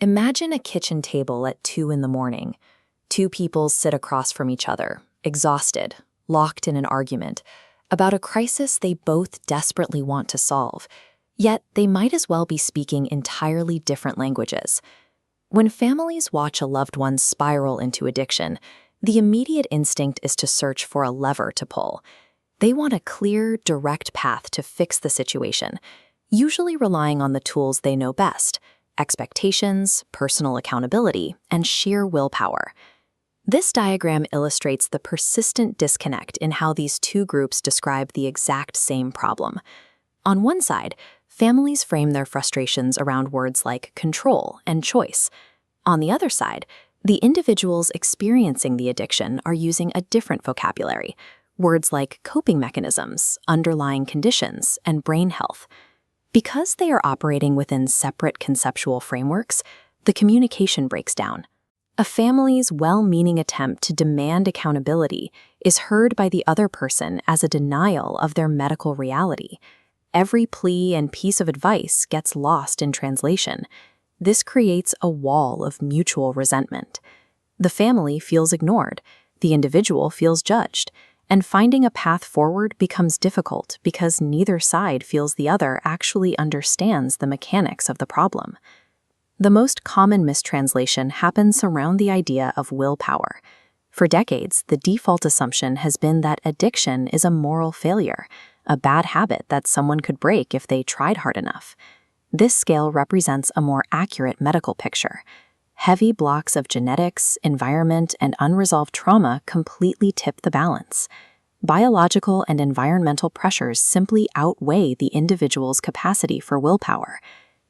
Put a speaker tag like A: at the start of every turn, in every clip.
A: Imagine a kitchen table at 2 in the morning. Two people sit across from each other, exhausted, locked in an argument, about a crisis they both desperately want to solve. Yet they might as well be speaking entirely different languages. When families watch a loved one spiral into addiction, the immediate instinct is to search for a lever to pull. They want a clear, direct path to fix the situation, usually relying on the tools they know best: expectations, personal accountability, and sheer willpower. This diagram illustrates the persistent disconnect in how these two groups describe the exact same problem. On one side, families frame their frustrations around words like control and choice. On the other side, the individuals experiencing the addiction are using a different vocabulary, words like coping mechanisms, underlying conditions, and brain health. Because they are operating within separate conceptual frameworks, the communication breaks down. A family's well-meaning attempt to demand accountability is heard by the other person as a denial of their medical reality. Every plea and piece of advice gets lost in translation. This creates a wall of mutual resentment. The family feels ignored, the individual feels judged, and finding a path forward becomes difficult because neither side feels the other actually understands the mechanics of the problem. The most common mistranslation happens around the idea of willpower. For decades, the default assumption has been that addiction is a moral failure, a bad habit that someone could break if they tried hard enough. This scale represents a more accurate medical picture. Heavy blocks of genetics, environment, and unresolved trauma completely tip the balance. Biological and environmental pressures simply outweigh the individual's capacity for willpower.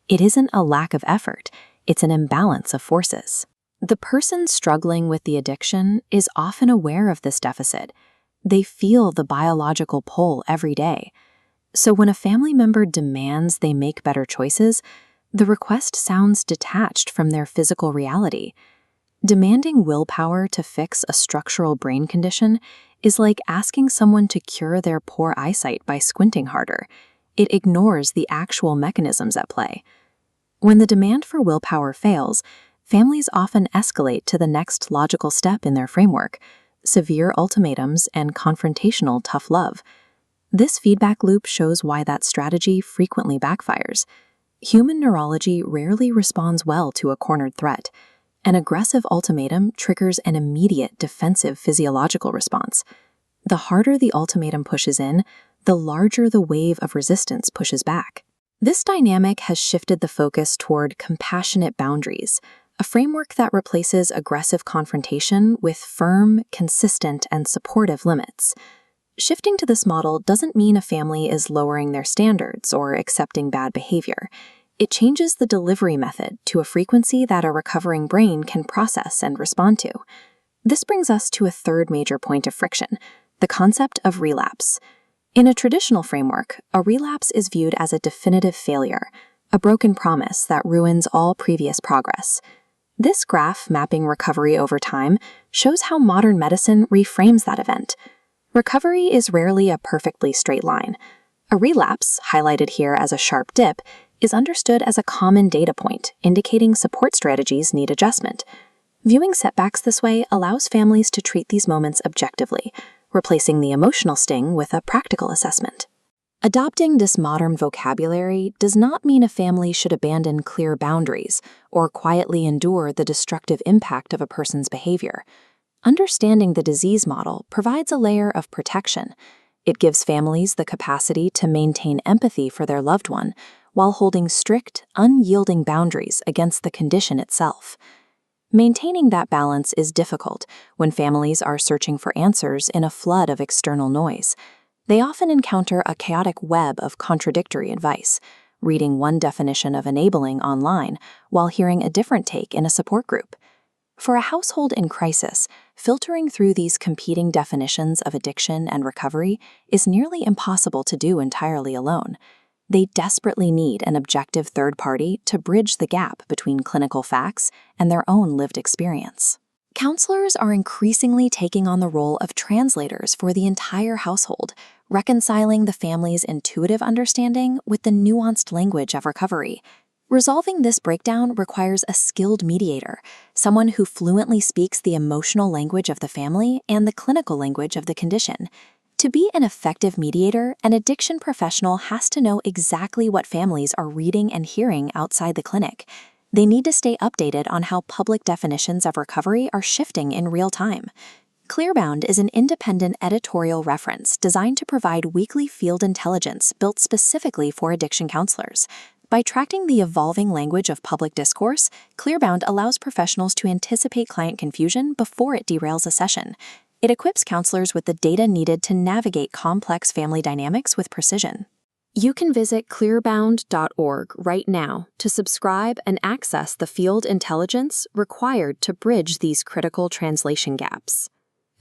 A: It isn't a lack of effort, it's an imbalance of forces. The person struggling with the addiction is often aware of this deficit. They feel the biological pull every day. So when a family member demands they make better choices, the request sounds detached from their physical reality. Demanding willpower to fix a structural brain condition is like asking someone to cure their poor eyesight by squinting harder. It ignores the actual mechanisms at play. When the demand for willpower fails, families often escalate to the next logical step in their framework: severe ultimatums and confrontational tough love. This feedback loop shows why that strategy frequently backfires. Human neurology rarely responds well to a cornered threat. An aggressive ultimatum triggers an immediate defensive physiological response. The harder the ultimatum pushes in, the larger the wave of resistance pushes back. This dynamic has shifted the focus toward compassionate boundaries, a framework that replaces aggressive confrontation with firm, consistent, and supportive limits. Shifting to this model doesn't mean a family is lowering their standards or accepting bad behavior. It changes the delivery method to a frequency that a recovering brain can process and respond to. This brings us to a third major point of friction: the concept of relapse. In a traditional framework, a relapse is viewed as a definitive failure, a broken promise that ruins all previous progress. This graph, mapping recovery over time, shows how modern medicine reframes that event. Recovery is rarely a perfectly straight line. A relapse, highlighted here as a sharp dip, is understood as a common data point, indicating support strategies need adjustment. Viewing setbacks this way allows families to treat these moments objectively, replacing the emotional sting with a practical assessment. Adopting this modern vocabulary does not mean a family should abandon clear boundaries or quietly endure the destructive impact of a person's behavior. Understanding the disease model provides a layer of protection. It gives families the capacity to maintain empathy for their loved one while holding strict, unyielding boundaries against the condition itself. Maintaining that balance is difficult when families are searching for answers in a flood of external noise. They often encounter a chaotic web of contradictory advice, reading one definition of enabling online while hearing a different take in a support group. For a household in crisis, filtering through these competing definitions of addiction and recovery is nearly impossible to do entirely alone. They desperately need an objective third party to bridge the gap between clinical facts and their own lived experience. Counselors are increasingly taking on the role of translators for the entire household, reconciling the family's intuitive understanding with the nuanced language of recovery. Resolving this breakdown requires a skilled mediator, someone who fluently speaks the emotional language of the family and the clinical language of the condition. To be an effective mediator, an addiction professional has to know exactly what families are reading and hearing outside the clinic. They need to stay updated on how public definitions of recovery are shifting in real time. Clearbound is an independent editorial reference designed to provide weekly field intelligence built specifically for addiction counselors. By tracking the evolving language of public discourse, Clearbound allows professionals to anticipate client confusion before it derails a session. It equips counselors with the data needed to navigate complex family dynamics with precision. You can visit clearbound.org right now to subscribe and access the field intelligence required to bridge these critical translation gaps.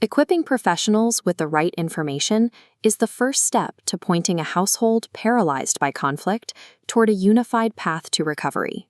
A: Equipping professionals with the right information is the first step to pointing a household paralyzed by conflict toward a unified path to recovery.